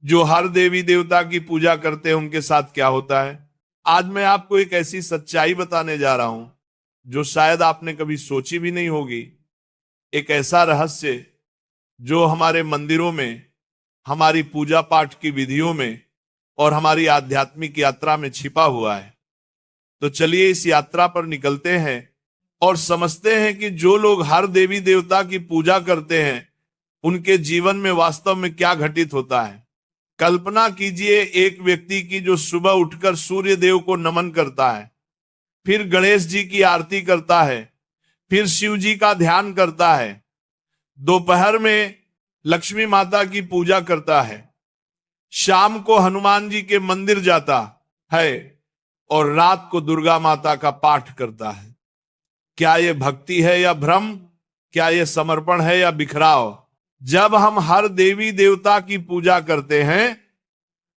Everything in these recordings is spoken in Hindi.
जो हर देवी देवता की पूजा करते हैं उनके साथ क्या होता है। आज मैं आपको एक ऐसी सच्चाई बताने जा रहा हूं जो शायद आपने कभी सोची भी नहीं होगी। एक ऐसा रहस्य जो हमारे मंदिरों में, हमारी पूजा पाठ की विधियों में और हमारी आध्यात्मिक यात्रा में छिपा हुआ है। तो चलिए इस यात्रा पर निकलते हैं और समझते हैं कि जो लोग हर देवी देवता की पूजा करते हैं उनके जीवन में वास्तव में क्या घटित होता है। कल्पना कीजिए एक व्यक्ति की जो सुबह उठकर सूर्य देव को नमन करता है, फिर गणेश जी की आरती करता है, फिर शिव जी का ध्यान करता है, दोपहर में लक्ष्मी माता की पूजा करता है, शाम को हनुमान जी के मंदिर जाता है और रात को दुर्गा माता का पाठ करता है। क्या यह भक्ति है या भ्रम? क्या यह समर्पण है या बिखराव? जब हम हर देवी देवता की पूजा करते हैं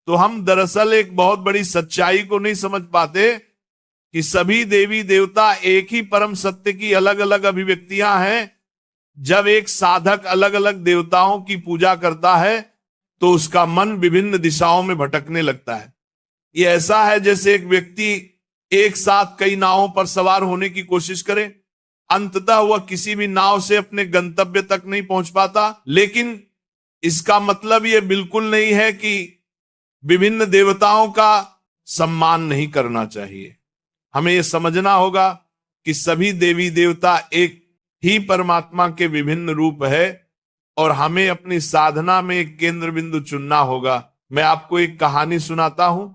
तो हम दरअसल एक बहुत बड़ी सच्चाई को नहीं समझ पाते कि सभी देवी देवता एक ही परम सत्य की अलग अलग अभिव्यक्तियां हैं। जब एक साधक अलग अलग देवताओं की पूजा करता है तो उसका मन विभिन्न दिशाओं में भटकने लगता है। ये ऐसा है जैसे एक व्यक्ति एक साथ कई नावों पर सवार होने की कोशिश करे, अंततः वह किसी भी नाव से अपने गंतव्य तक नहीं पहुंच पाता। लेकिन इसका मतलब यह बिल्कुल नहीं है कि विभिन्न देवताओं का सम्मान नहीं करना चाहिए। हमें यह समझना होगा कि सभी देवी देवता एक ही परमात्मा के विभिन्न रूप है और हमें अपनी साधना में एक केंद्र बिंदु चुनना होगा। मैं आपको एक कहानी सुनाता हूं।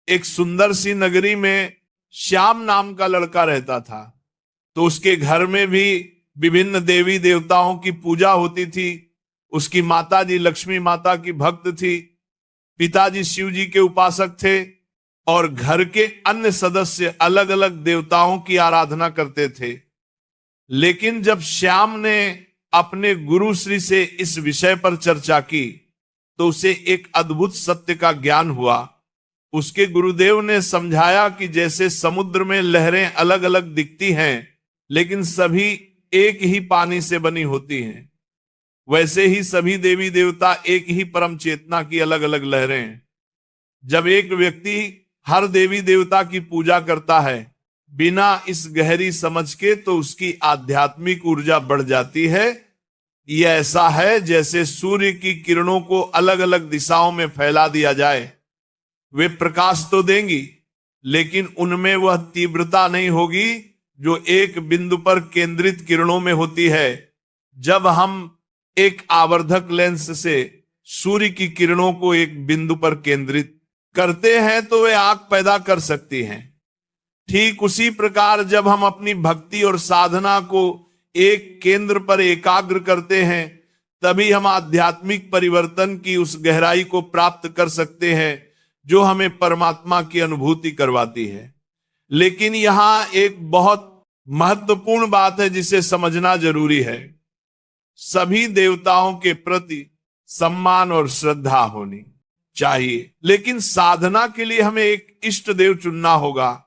एक सुंदर सी नगरी में श्याम नाम का लड़का रहता था। तो उसके घर में भी विभिन्न देवी देवताओं की पूजा होती थी। उसकी माता जी लक्ष्मी माता की भक्त थी, पिताजी शिव जी के उपासक थे और घर के अन्य सदस्य अलग अलग देवताओं की आराधना करते थे। लेकिन जब श्याम ने अपने गुरु श्री से इस विषय पर चर्चा की तो उसे एक अद्भुत सत्य का ज्ञान हुआ। उसके गुरुदेव ने समझाया कि जैसे समुद्र में लहरें अलग अलग दिखती हैं लेकिन सभी एक ही पानी से बनी होती हैं, वैसे ही सभी देवी देवता एक ही परम चेतना की अलग अलग लहरें हैं। जब एक व्यक्ति हर देवी देवता की पूजा करता है बिना इस गहरी समझ के तो उसकी आध्यात्मिक ऊर्जा बढ़ जाती है। यह ऐसा है जैसे सूर्य की किरणों को अलग अलग दिशाओं में फैला दिया जाए। वे प्रकाश तो देंगी लेकिन उनमें वह तीव्रता नहीं होगी जो एक बिंदु पर केंद्रित किरणों में होती है। जब हम एक आवर्धक लेंस से सूर्य की किरणों को एक बिंदु पर केंद्रित करते हैं तो वे आग पैदा कर सकती हैं। ठीक उसी प्रकार जब हम अपनी भक्ति और साधना को एक केंद्र पर एकाग्र करते हैं तभी हम आध्यात्मिक परिवर्तन की उस गहराई को प्राप्त कर सकते हैं जो हमें परमात्मा की अनुभूति करवाती है। लेकिन यहां एक बहुत महत्वपूर्ण बात है जिसे समझना जरूरी है। सभी देवताओं के प्रति सम्मान और श्रद्धा होनी चाहिए, लेकिन साधना के लिए हमें एक इष्ट देव चुनना होगा।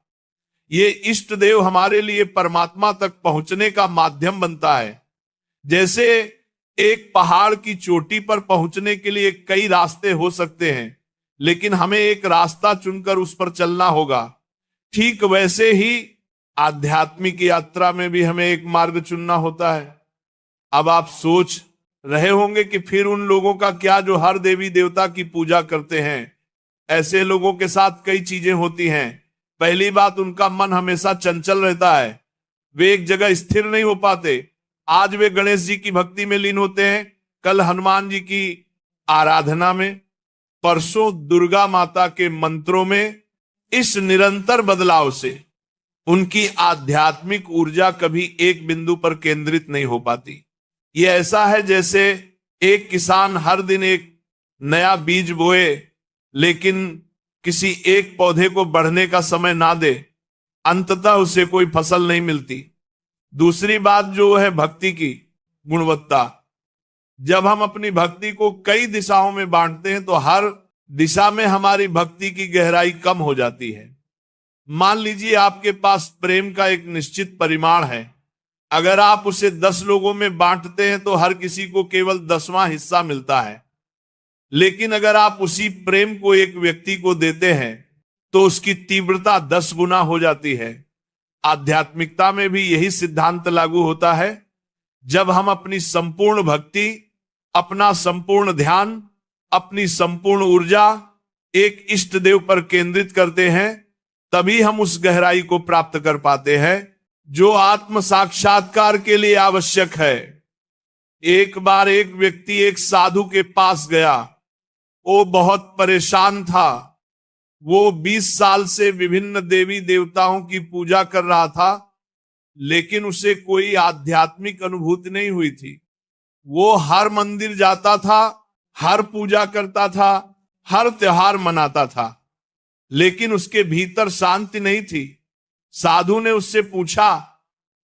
ये इष्ट देव हमारे लिए परमात्मा तक पहुंचने का माध्यम बनता है। जैसे एक पहाड़ की चोटी पर पहुंचने के लिए कई रास्ते हो सकते हैं लेकिन हमें एक रास्ता चुनकर उस पर चलना होगा। ठीक वैसे ही आध्यात्मिक यात्रा में भी हमें एक मार्ग चुनना होता है। अब आप सोच रहे होंगे कि फिर उन लोगों का क्या जो हर देवी देवता की पूजा करते हैं। ऐसे लोगों के साथ कई चीजें होती हैं। पहली बात, उनका मन हमेशा चंचल रहता है, वे एक जगह स्थिर नहीं हो पाते। आज वे गणेश जी की भक्ति में लीन होते हैं, कल हनुमान जी की आराधना में, परसों दुर्गा माता के मंत्रों में। इस निरंतर बदलाव से उनकी आध्यात्मिक ऊर्जा कभी एक बिंदु पर केंद्रित नहीं हो पाती। यह ऐसा है जैसे एक किसान हर दिन एक नया बीज बोए लेकिन किसी एक पौधे को बढ़ने का समय ना दे, अंततः उसे कोई फसल नहीं मिलती। दूसरी बात जो है भक्ति की गुणवत्ता। जब हम अपनी भक्ति को कई दिशाओं में बांटते हैं तो हर दिशा में हमारी भक्ति की गहराई कम हो जाती है। मान लीजिए आपके पास प्रेम का एक निश्चित परिमाण है, अगर आप उसे 10 लोगों में बांटते हैं तो हर किसी को केवल 10वां हिस्सा मिलता है। लेकिन अगर आप उसी प्रेम को एक व्यक्ति को देते हैं तो उसकी तीव्रता 10 गुना हो जाती है। आध्यात्मिकता में भी यही सिद्धांत लागू होता है। जब हम अपनी संपूर्ण भक्ति, अपना संपूर्ण ध्यान, अपनी संपूर्ण ऊर्जा एक इष्ट देव पर केंद्रित करते हैं, तभी हम उस गहराई को प्राप्त कर पाते हैं जो आत्म साक्षात्कार के लिए आवश्यक है। एक बार एक व्यक्ति एक साधु के पास गया। वो बहुत परेशान था। वो 20 साल से विभिन्न देवी देवताओं की पूजा कर रहा था, लेकिन उसे कोई आध्यात्मिक अनुभूति नहीं हुई थी। वो हर मंदिर जाता था, हर पूजा करता था, हर त्योहार मनाता था, लेकिन उसके भीतर शांति नहीं थी। साधु ने उससे पूछा,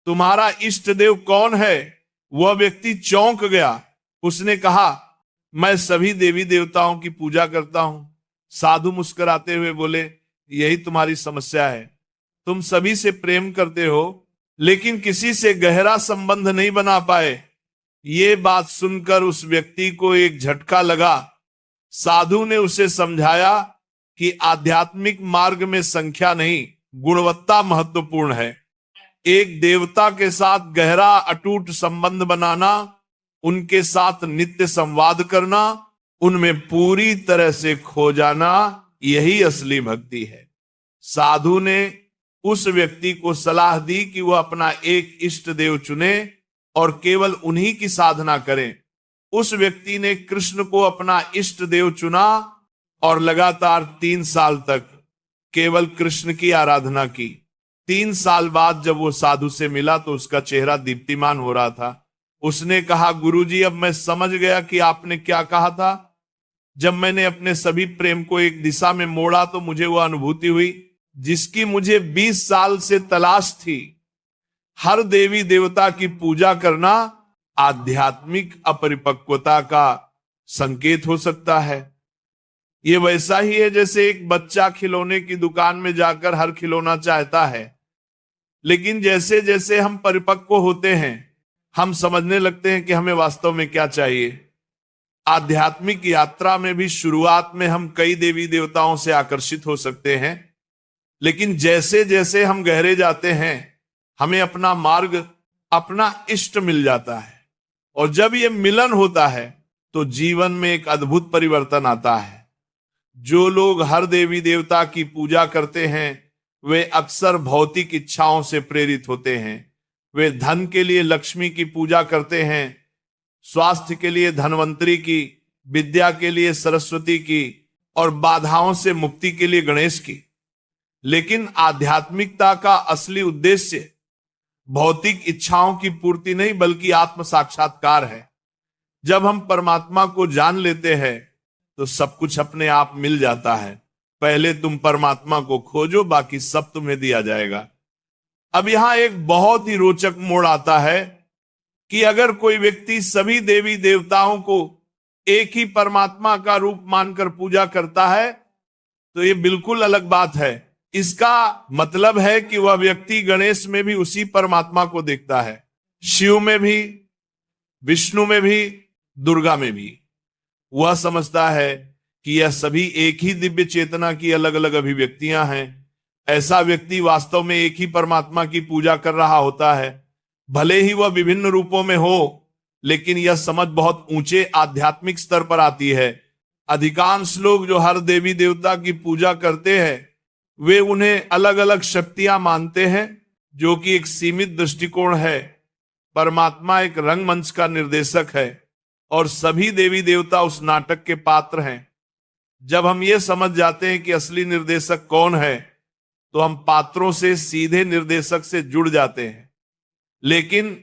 तुम्हारा इष्ट देव कौन है? वह व्यक्ति चौंक गया। उसने कहा, मैं सभी देवी देवताओं की पूजा करता हूं। साधु मुस्कुराते हुए बोले, यही तुम्हारी समस्या है। तुम सभी से प्रेम करते हो, लेकिन किसी से गहरा संबंध नहीं बना पाए। ये बात सुनकर उस व्यक्ति को एक झटका लगा। साधु ने उसे समझाया कि आध्यात्मिक मार्ग में संख्या नहीं, गुणवत्ता महत्वपूर्ण है। एक देवता के साथ गहरा अटूट संबंध बनाना, उनके साथ नित्य संवाद करना, उनमें पूरी तरह से खो जाना, यही असली भक्ति है। साधु ने उस व्यक्ति को सलाह दी कि वह अपना एक इष्ट देव चुने और केवल उन्हीं की साधना करें। उस व्यक्ति ने कृष्ण को अपना इष्ट देव चुना और लगातार 3 साल तक केवल कृष्ण की आराधना की। 3 साल बाद जब वो साधु से मिला तो उसका चेहरा दीप्तिमान हो रहा था। उसने कहा, गुरुजी, अब मैं समझ गया कि आपने क्या कहा था। जब मैंने अपने सभी प्रेम को एक दिशा में मोड़ा तो मुझे वह अनुभूति हुई जिसकी मुझे 20 साल से तलाश थी। हर देवी देवता की पूजा करना आध्यात्मिक अपरिपक्वता का संकेत हो सकता है। ये वैसा ही है जैसे एक बच्चा खिलौने की दुकान में जाकर हर खिलौना चाहता है, लेकिन जैसे जैसे हम परिपक्व होते हैं, हम समझने लगते हैं कि हमें वास्तव में क्या चाहिए। आध्यात्मिक यात्रा में भी शुरुआत में हम कई देवी देवताओं से आकर्षित हो सकते हैं, लेकिन जैसे जैसे हम गहरे जाते हैं, हमें अपना मार्ग, अपना इष्ट मिल जाता है। और जब ये मिलन होता है तो जीवन में एक अद्भुत परिवर्तन आता है। जो लोग हर देवी देवता की पूजा करते हैं, वे अक्सर भौतिक इच्छाओं से प्रेरित होते हैं। वे धन के लिए लक्ष्मी की पूजा करते हैं, स्वास्थ्य के लिए धनवंतरी की, विद्या के लिए सरस्वती की और बाधाओं से मुक्ति के लिए गणेश की। लेकिन आध्यात्मिकता का असली उद्देश्य भौतिक इच्छाओं की पूर्ति नहीं, बल्कि आत्म साक्षात्कार है। जब हम परमात्मा को जान लेते हैं तो सब कुछ अपने आप मिल जाता है। पहले तुम परमात्मा को खोजो, बाकी सब तुम्हें दिया जाएगा। अब यहां एक बहुत ही रोचक मोड़ आता है कि अगर कोई व्यक्ति सभी देवी देवताओं को एक ही परमात्मा का रूप मानकर पूजा करता है तो ये बिल्कुल अलग बात है। इसका मतलब है कि वह व्यक्ति गणेश में भी उसी परमात्मा को देखता है, शिव में भी, विष्णु में भी, दुर्गा में भी। वह समझता है कि यह सभी एक ही दिव्य चेतना की अलग अलग अभिव्यक्तियां हैं। ऐसा व्यक्ति वास्तव में एक ही परमात्मा की पूजा कर रहा होता है, भले ही वह विभिन्न रूपों में हो, लेकिन यह समझ बहुत ऊंचे आध्यात्मिक स्तर पर आती है। अधिकांश लोग जो हर देवी देवता की पूजा करते हैं, वे उन्हें अलग अलग शक्तियां मानते हैं, जो कि एक सीमित दृष्टिकोण है। परमात्मा एक रंगमंच का निर्देशक है और सभी देवी देवता उस नाटक के पात्र हैं। जब हम ये समझ जाते हैं कि असली निर्देशक कौन है, तो हम पात्रों से सीधे निर्देशक से जुड़ जाते हैं। लेकिन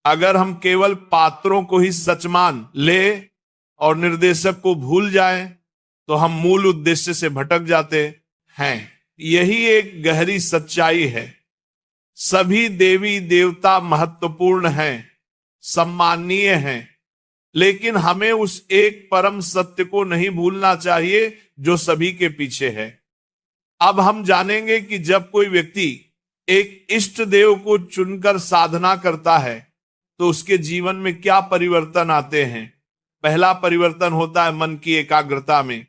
अगर हम केवल पात्रों को ही सच मान ले और निर्देशक को भूल जाएं, तो हम मूल उद्देश्य से भटक जाते हैं। यही एक गहरी सच्चाई है। सभी देवी देवता महत्वपूर्ण हैं, सम्माननीय हैं, लेकिन हमें उस एक परम सत्य को नहीं भूलना चाहिए जो सभी के पीछे है। अब हम जानेंगे कि जब कोई व्यक्ति एक इष्ट देव को चुनकर साधना करता है तो उसके जीवन में क्या परिवर्तन आते हैं। पहला परिवर्तन होता है मन की एकाग्रता में।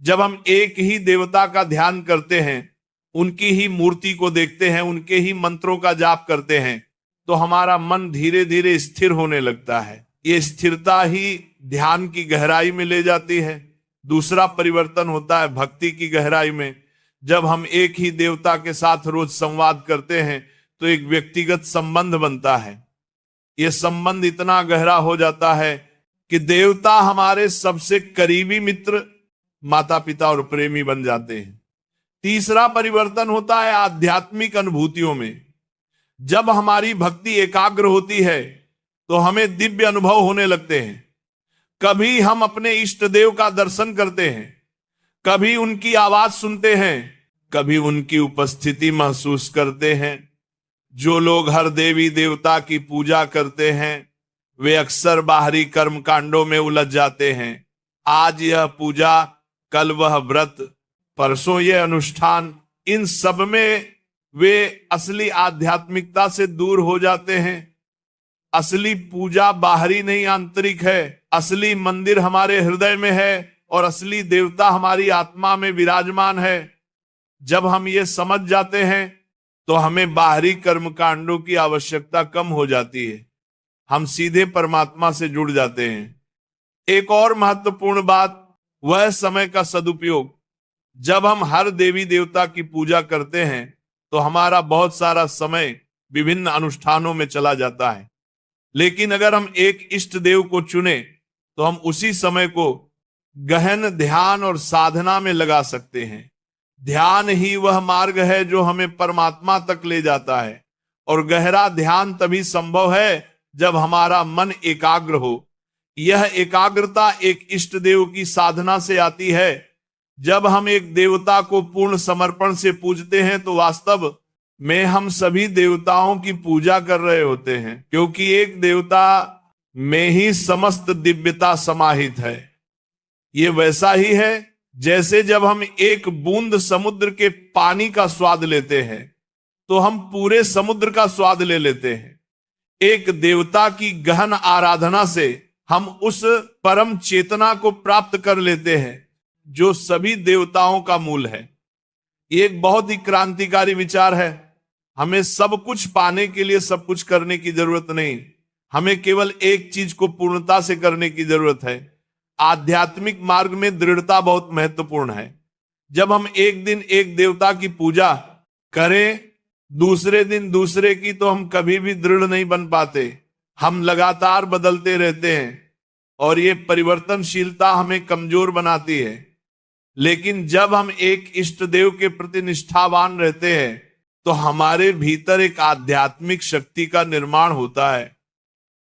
जब हम एक ही देवता का ध्यान करते हैं, उनकी ही मूर्ति को देखते हैं, उनके ही मंत्रों का जाप करते हैं, तो हमारा मन धीरे धीरे स्थिर होने लगता है। ये स्थिरता ही ध्यान की गहराई में ले जाती है। दूसरा परिवर्तन होता है भक्ति की गहराई में। जब हम एक ही देवता के साथ रोज संवाद करते हैं तो एक व्यक्तिगत संबंध बनता है। यह संबंध इतना गहरा हो जाता है कि देवता हमारे सबसे करीबी मित्र, माता पिता और प्रेमी बन जाते हैं। तीसरा परिवर्तन होता है आध्यात्मिक अनुभूतियों में। जब हमारी भक्ति एकाग्र होती है तो हमें दिव्य अनुभव होने लगते हैं। कभी हम अपने इष्ट देव का दर्शन करते हैं, कभी उनकी आवाज सुनते हैं, कभी उनकी उपस्थिति महसूस करते हैं। जो लोग हर देवी देवता की पूजा करते हैं वे अक्सर बाहरी कर्म कांडों में उलझ जाते हैं। आज यह पूजा, कल वह व्रत, परसों यह अनुष्ठान, इन सब में वे असली आध्यात्मिकता से दूर हो जाते हैं। असली पूजा बाहरी नहीं आंतरिक है। असली मंदिर हमारे हृदय में है और असली देवता हमारी आत्मा में विराजमान है। जब हम ये समझ जाते हैं तो हमें बाहरी कर्मकांडों की आवश्यकता कम हो जाती है। हम सीधे परमात्मा से जुड़ जाते हैं। एक और महत्वपूर्ण बात, वह समय का सदुपयोग। जब हम हर देवी देवता की पूजा करते हैं तो हमारा बहुत सारा समय विभिन्न अनुष्ठानों में चला जाता है। लेकिन अगर हम एक इष्ट देव को चुने तो हम उसी समय को गहन ध्यान और साधना में लगा सकते हैं। ध्यान ही वह मार्ग है जो हमें परमात्मा तक ले जाता है, और गहरा ध्यान तभी संभव है जब हमारा मन एकाग्र हो। यह एकाग्रता एक इष्ट देव की साधना से आती है। जब हम एक देवता को पूर्ण समर्पण से पूजते हैं तो वास्तव में हम सभी देवताओं की पूजा कर रहे होते हैं, क्योंकि एक देवता में ही समस्त दिव्यता समाहित है। ये वैसा ही है जैसे जब हम एक बूंद समुद्र के पानी का स्वाद लेते हैं तो हम पूरे समुद्र का स्वाद ले लेते हैं। एक देवता की गहन आराधना से हम उस परम चेतना को प्राप्त कर लेते हैं जो सभी देवताओं का मूल है। ये एक बहुत ही क्रांतिकारी विचार है। हमें सब कुछ पाने के लिए सब कुछ करने की जरूरत नहीं, हमें केवल एक चीज को पूर्णता से करने की जरूरत है। आध्यात्मिक मार्ग में दृढ़ता बहुत महत्वपूर्ण है। जब हम एक दिन एक देवता की पूजा करें, दूसरे दिन दूसरे की, तो हम कभी भी दृढ़ नहीं बन पाते। हम लगातार बदलते रहते हैं और ये परिवर्तनशीलता हमें कमजोर बनाती है। लेकिन जब हम एक इष्ट देव के प्रति निष्ठावान रहते हैं तो हमारे भीतर एक आध्यात्मिक शक्ति का निर्माण होता है।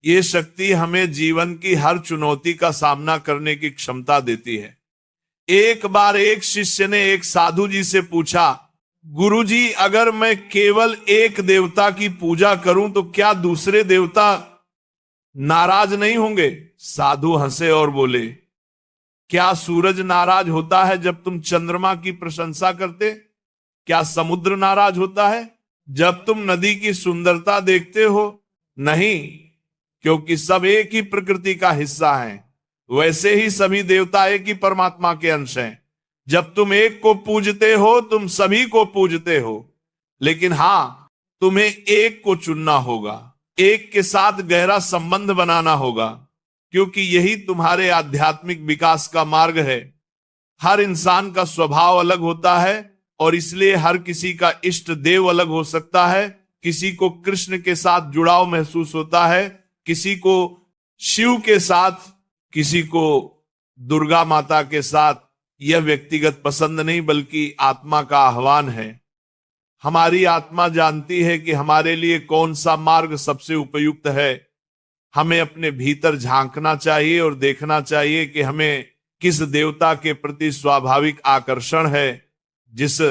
ये शक्ति हमें जीवन की हर चुनौती का सामना करने की क्षमता देती है। एक बार एक शिष्य ने एक साधु जी से पूछा, गुरुजी, अगर मैं केवल एक देवता की पूजा करूं तो क्या दूसरे देवता नाराज नहीं होंगे? साधु हंसे और बोले, क्या सूरज नाराज होता है जब तुम चंद्रमा की प्रशंसा करते? क्या समुद्र नाराज होता है जब तुम नदी की सुंदरता देखते हो? नहीं, क्योंकि सब एक ही प्रकृति का हिस्सा हैं। वैसे ही सभी देवता एक ही परमात्मा के अंश हैं। जब तुम एक को पूजते हो तुम सभी को पूजते हो। लेकिन हां, तुम्हें एक को चुनना होगा, एक के साथ गहरा संबंध बनाना होगा, क्योंकि यही तुम्हारे आध्यात्मिक विकास का मार्ग है। हर इंसान का स्वभाव अलग होता है और इसलिए हर किसी का इष्ट देव अलग हो सकता है। किसी को कृष्ण के साथ जुड़ाव महसूस होता है, किसी को शिव के साथ, किसी को दुर्गा माता के साथ। यह व्यक्तिगत पसंद नहीं बल्कि आत्मा का आह्वान है। हमारी आत्मा जानती है कि हमारे लिए कौन सा मार्ग सबसे उपयुक्त है। हमें अपने भीतर झांकना चाहिए और देखना चाहिए कि हमें किस देवता के प्रति स्वाभाविक आकर्षण है। जिस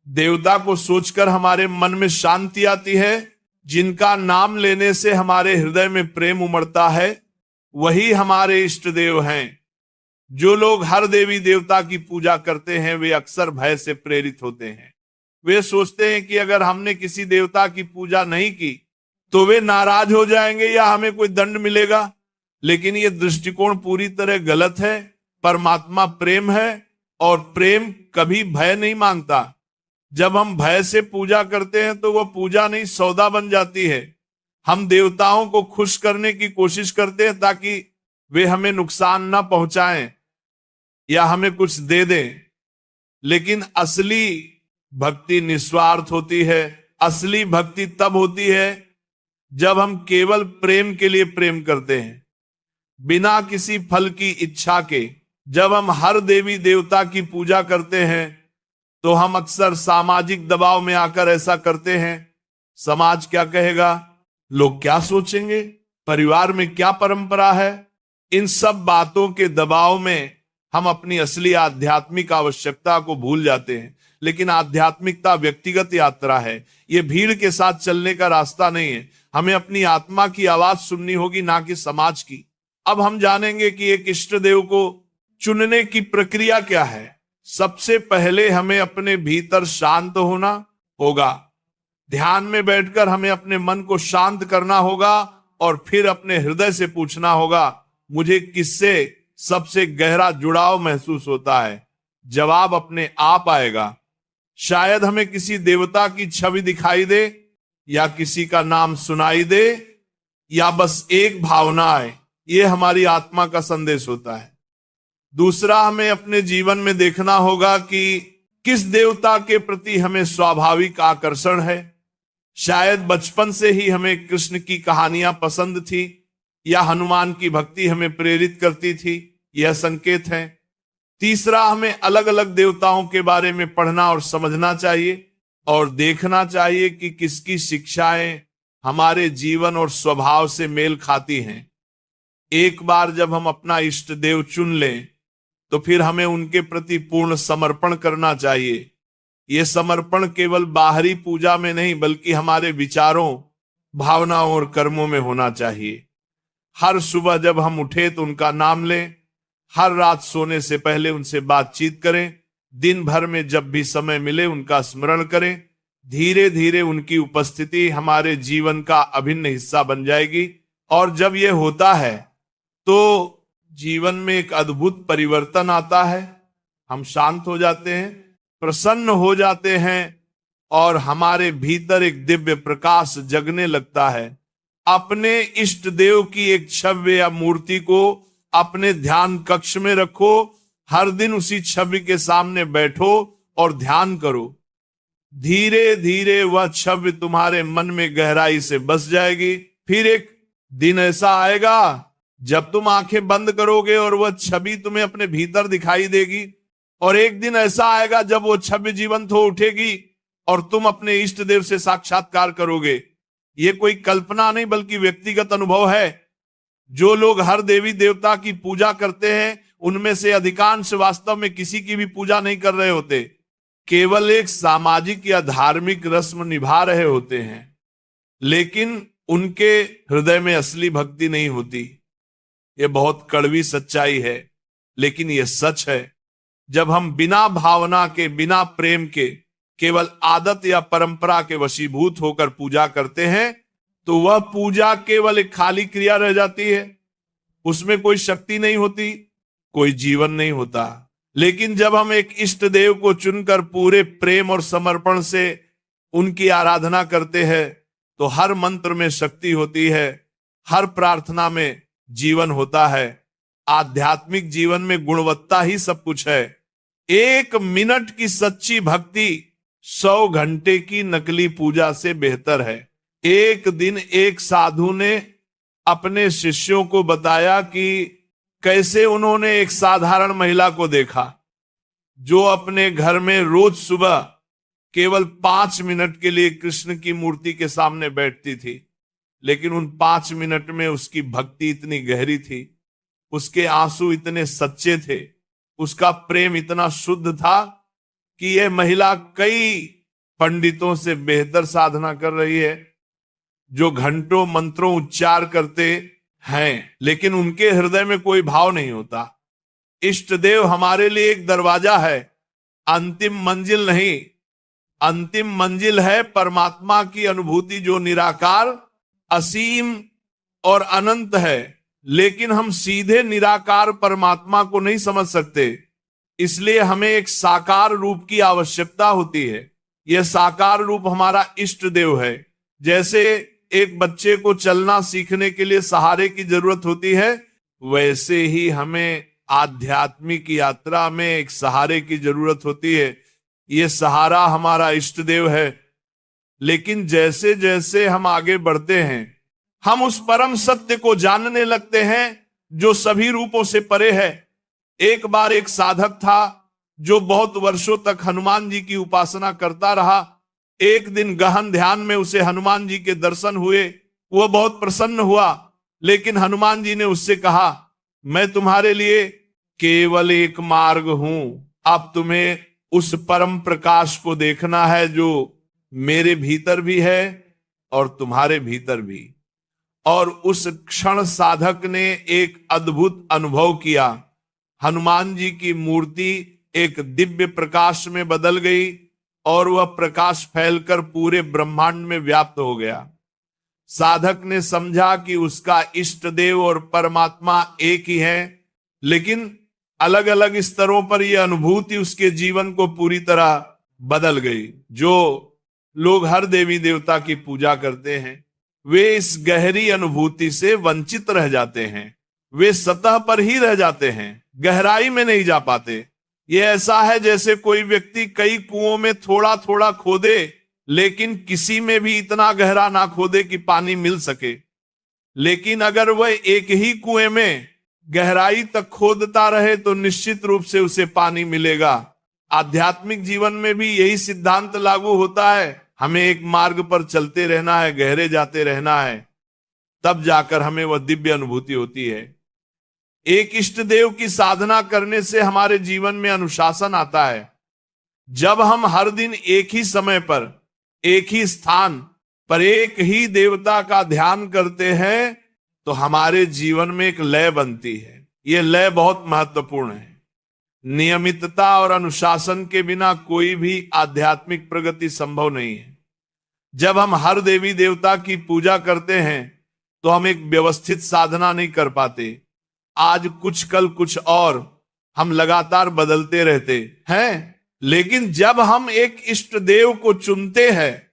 देवता को सोचकर हमारे मन में शांति आती है, जिनका नाम लेने से हमारे हृदय में प्रेम उमड़ता है, वही हमारे इष्ट देव हैं। जो लोग हर देवी देवता की पूजा करते हैं वे अक्सर भय से प्रेरित होते हैं। वे सोचते हैं कि अगर हमने किसी देवता की पूजा नहीं की तो वे नाराज हो जाएंगे या हमें कोई दंड मिलेगा। लेकिन ये दृष्टिकोण पूरी तरह गलत है। परमात्मा प्रेम है और प्रेम कभी भय नहीं मांगता। जब हम भय से पूजा करते हैं तो वह पूजा नहीं सौदा बन जाती है। हम देवताओं को खुश करने की कोशिश करते हैं ताकि वे हमें नुकसान ना पहुंचाएं या हमें कुछ दे दें, लेकिन असली भक्ति निस्वार्थ होती है। असली भक्ति तब होती है जब हम केवल प्रेम के लिए प्रेम करते हैं, बिना किसी फल की इच्छा के। जब हम हर देवी देवता की पूजा करते हैं तो हम अक्सर सामाजिक दबाव में आकर ऐसा करते हैं। समाज क्या कहेगा, लोग क्या सोचेंगे, परिवार में क्या परंपरा है, इन सब बातों के दबाव में हम अपनी असली आध्यात्मिक आवश्यकता को भूल जाते हैं। लेकिन आध्यात्मिकता व्यक्तिगत यात्रा है, ये भीड़ के साथ चलने का रास्ता नहीं है। हमें अपनी आत्मा की आवाज सुननी होगी, ना कि समाज की। अब हम जानेंगे कि एक इष्ट देव को चुनने की प्रक्रिया क्या है। सबसे पहले हमें अपने भीतर शांत होना होगा। ध्यान में बैठकर हमें अपने मन को शांत करना होगा और फिर अपने हृदय से पूछना होगा, मुझे किससे सबसे गहरा जुड़ाव महसूस होता है। जवाब अपने आप आएगा। शायद हमें किसी देवता की छवि दिखाई दे, या किसी का नाम सुनाई दे, या बस एक भावना आए। ये हमारी आत्मा का संदेश होता है। दूसरा, हमें अपने जीवन में देखना होगा कि किस देवता के प्रति हमें स्वाभाविक आकर्षण है। शायद बचपन से ही हमें कृष्ण की कहानियां पसंद थी, या हनुमान की भक्ति हमें प्रेरित करती थी। यह संकेत है। तीसरा, हमें अलग अलग देवताओं के बारे में पढ़ना और समझना चाहिए और देखना चाहिए कि किसकी शिक्षाएं हमारे जीवन और स्वभाव से मेल खाती हैं। एक बार जब हम अपना इष्ट देव चुन लें तो फिर हमें उनके प्रति पूर्ण समर्पण करना चाहिए। यह समर्पण केवल बाहरी पूजा में नहीं, बल्कि हमारे विचारों, भावनाओं और कर्मों में होना चाहिए। हर सुबह जब हम उठे तो उनका नाम लें। हर रात सोने से पहले उनसे बातचीत करें। दिन भर में जब भी समय मिले उनका स्मरण करें। धीरे धीरे उनकी उपस्थिति हमारे जीवन का अभिन्न हिस्सा बन जाएगी, और जब यह होता है तो जीवन में एक अद्भुत परिवर्तन आता है। हम शांत हो जाते हैं, प्रसन्न हो जाते हैं, और हमारे भीतर एक दिव्य प्रकाश जगने लगता है। अपने इष्ट देव की एक छवि या मूर्ति को अपने ध्यान कक्ष में रखो। हर दिन उसी छवि के सामने बैठो और ध्यान करो। धीरे धीरे वह छवि तुम्हारे मन में गहराई से बस जाएगी। फिर एक दिन ऐसा आएगा जब तुम आंखें बंद करोगे और वह छवि तुम्हें अपने भीतर दिखाई देगी। और एक दिन ऐसा आएगा जब वो छवि जीवंत हो उठेगी और तुम अपने इष्ट देव से साक्षात्कार करोगे। ये कोई कल्पना नहीं, बल्कि व्यक्तिगत अनुभव है। जो लोग हर देवी देवता की पूजा करते हैं, उनमें से अधिकांश वास्तव में किसी की भी पूजा नहीं कर रहे होते, केवल एक सामाजिक या धार्मिक रस्म निभा रहे होते हैं। लेकिन उनके हृदय में असली भक्ति नहीं होती। यह बहुत कड़वी सच्चाई है, लेकिन यह सच है। जब हम बिना भावना के, बिना प्रेम के, केवल आदत या परंपरा के वशीभूत होकर पूजा करते हैं, तो वह पूजा केवल एक खाली क्रिया रह जाती है। उसमें कोई शक्ति नहीं होती, कोई जीवन नहीं होता। लेकिन जब हम एक इष्ट देव को चुनकर पूरे प्रेम और समर्पण से उनकी आराधना करते हैं, तो हर मंत्र में शक्ति होती है, हर प्रार्थना में जीवन होता है। आध्यात्मिक जीवन में गुणवत्ता ही सब कुछ है। 1 मिनट की सच्ची भक्ति 100 घंटे की नकली पूजा से बेहतर है। एक दिन एक साधु ने अपने शिष्यों को बताया कि कैसे उन्होंने एक साधारण महिला को देखा जो अपने घर में रोज सुबह केवल 5 मिनट के लिए कृष्ण की मूर्ति के सामने बैठती थी। लेकिन उन 5 मिनट में उसकी भक्ति इतनी गहरी थी, उसके आंसू इतने सच्चे थे, उसका प्रेम इतना शुद्ध था कि यह महिला कई पंडितों से बेहतर साधना कर रही है, जो घंटों मंत्रों उच्चार करते हैं, लेकिन उनके हृदय में कोई भाव नहीं होता। इष्ट देव हमारे लिए एक दरवाजा है, अंतिम मंजिल नहीं। अंतिम मंजिल है परमात्मा की अनुभूति, जो निराकार, असीम और अनंत है। लेकिन हम सीधे निराकार परमात्मा को नहीं समझ सकते, इसलिए हमें एक साकार रूप की आवश्यकता होती है। यह साकार रूप हमारा इष्ट देव है। जैसे एक बच्चे को चलना सीखने के लिए सहारे की जरूरत होती है, वैसे ही हमें आध्यात्मिक यात्रा में एक सहारे की जरूरत होती है। यह सहारा हमारा इष्ट देव है। लेकिन जैसे जैसे हम आगे बढ़ते हैं, हम उस परम सत्य को जानने लगते हैं जो सभी रूपों से परे है। एक बार एक साधक था जो बहुत वर्षों तक हनुमान जी की उपासना करता रहा। एक दिन गहन ध्यान में उसे हनुमान जी के दर्शन हुए। वह बहुत प्रसन्न हुआ, लेकिन हनुमान जी ने उससे कहा, मैं तुम्हारे लिए केवल एक मार्ग हूं। अब तुम्हें उस परम प्रकाश को देखना है जो मेरे भीतर भी है और तुम्हारे भीतर भी। और उस क्षण साधक ने एक अद्भुत अनुभव किया। हनुमान जी की मूर्ति एक दिव्य प्रकाश में बदल गई और वह प्रकाश फैलकर पूरे ब्रह्मांड में व्याप्त हो गया। साधक ने समझा कि उसका इष्ट देव और परमात्मा एक ही है, लेकिन अलग अलग स्तरों पर यह अनुभूति उसके जीवन को पूरी तरह बदल गई। जो लोग हर देवी देवता की पूजा करते हैं, वे इस गहरी अनुभूति से वंचित रह जाते हैं। वे सतह पर ही रह जाते हैं, गहराई में नहीं जा पाते। ये ऐसा है जैसे कोई व्यक्ति कई कुओं में थोड़ा थोड़ा खोदे, लेकिन किसी में भी इतना गहरा ना खोदे कि पानी मिल सके। लेकिन अगर वह एक ही कुएं में गहराई तक खोदता रहे तो निश्चित रूप से उसे पानी मिलेगा। आध्यात्मिक जीवन में भी यही सिद्धांत लागू होता है। हमें एक मार्ग पर चलते रहना है, गहरे जाते रहना है, तब जाकर हमें वह दिव्य अनुभूति होती है। एक इष्ट देव की साधना करने से हमारे जीवन में अनुशासन आता है। जब हम हर दिन एक ही समय पर, एक ही स्थान पर एक ही देवता का ध्यान करते हैं तो हमारे जीवन में एक लय बनती है। यह लय बहुत महत्वपूर्ण है। नियमितता और अनुशासन के बिना कोई भी आध्यात्मिक प्रगति संभव नहीं है। जब हम हर देवी देवता की पूजा करते हैं तो हम एक व्यवस्थित साधना नहीं कर पाते। आज कुछ कल कुछ और, हम लगातार बदलते रहते हैं। लेकिन जब हम एक इष्ट देव को चुनते हैं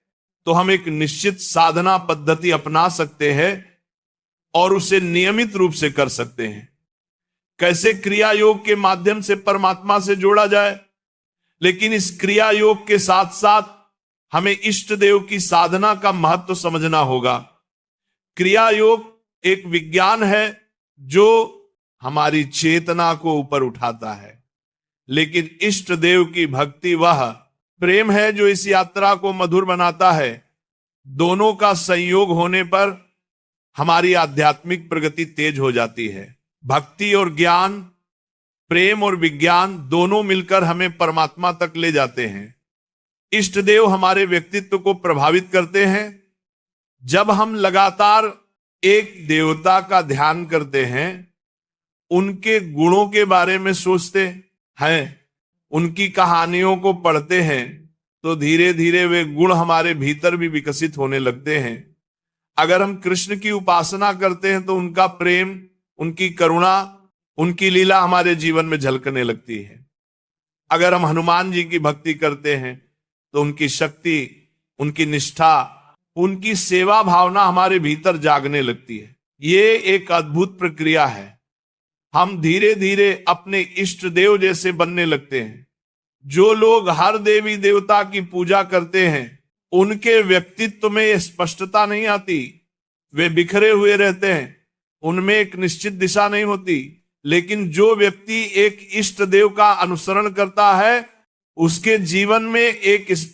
तो हम एक निश्चित साधना पद्धति अपना सकते हैं और उसे नियमित रूप से कर सकते हैं। कैसे क्रिया योग के माध्यम से परमात्मा से जोड़ा जाए, लेकिन इस क्रिया योग के साथ साथ हमें इष्ट देव की साधना का महत्व समझना होगा। क्रिया योग एक विज्ञान है जो हमारी चेतना को ऊपर उठाता है, लेकिन इष्ट देव की भक्ति वह प्रेम है जो इस यात्रा को मधुर बनाता है। दोनों का संयोग होने पर हमारी आध्यात्मिक प्रगति तेज हो जाती है। भक्ति और ज्ञान, प्रेम और विज्ञान दोनों मिलकर हमें परमात्मा तक ले जाते हैं। इष्ट देव हमारे व्यक्तित्व को प्रभावित करते हैं। जब हम लगातार एक देवता का ध्यान करते हैं, उनके गुणों के बारे में सोचते हैं, उनकी कहानियों को पढ़ते हैं, तो धीरे धीरे वे गुण हमारे भीतर भी विकसित होने लगते हैं। अगर हम कृष्ण की उपासना करते हैं तो उनका प्रेम, उनकी करुणा, उनकी लीला हमारे जीवन में झलकने लगती है। अगर हम हनुमान जी की भक्ति करते हैं तो उनकी शक्ति, उनकी निष्ठा, उनकी सेवा भावना हमारे भीतर जागने लगती है। ये एक अद्भुत प्रक्रिया है। हम धीरे धीरे अपने इष्ट देव जैसे बनने लगते हैं। जो लोग हर देवी देवता की पूजा करते हैं, उनके व्यक्तित्व में स्पष्टता नहीं आती। वे बिखरे हुए रहते हैं, उनमें एक निश्चित दिशा नहीं होती। लेकिन जो व्यक्ति एक इष्ट देव का अनुसरण करता है, उसके जीवन में एक